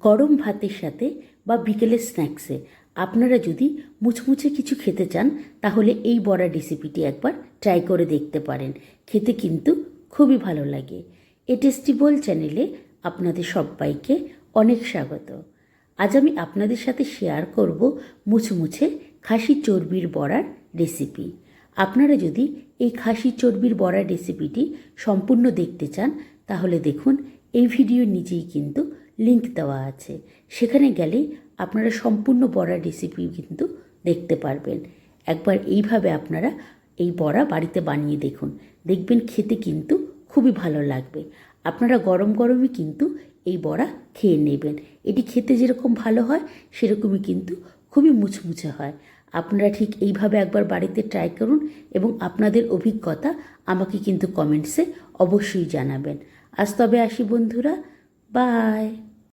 গরম ভাতের সাথে বা বিকেলের স্ন্যাক্সে আপনারা যদি মুচমুচে কিছু খেতে চান তাহলে এই বড়া রেসিপিটি একবার ট্রাই করে দেখতে পারেন। খেতে কিন্তু খুবই ভালো লাগে। এ টেস্টি বোল চ্যানেলে আপনাদের সবাইকে অনেক স্বাগত। আজ আমি আপনাদের সাথে শেয়ার করব মুচমুচে খাসি চর্বির বড়ার রেসিপি। আপনারা যদি এই খাসি চর্বির বড়ার রেসিপিটি সম্পূর্ণ দেখতে চান তাহলে দেখুন এই ভিডিওর নিচেই কিন্তু লিংক দেওয়া আছে, সেখানে গেলেই আপনারা সম্পূর্ণ বড়ার রেসিপি কিন্তু দেখতে পারবেন। একবার এইভাবে আপনারা এই বড়া বাড়িতে বানিয়ে দেখুন, দেখবেন খেতে কিন্তু খুবই ভালো লাগবে। আপনারা গরম গরমই কিন্তু এই বড়া খেয়ে নেবেন। এটি খেতে যেরকম ভালো হয় সেরকমই কিন্তু খুবই মুচমুচে হয়। আপনারা ঠিক এইভাবে একবার বাড়িতে ট্রাই করুন এবং আপনাদের অভিজ্ঞতা আমাকে কিন্তু কমেন্টসে অবশ্যই জানাবেন। আজ তবে আসি বন্ধুরা, বাই।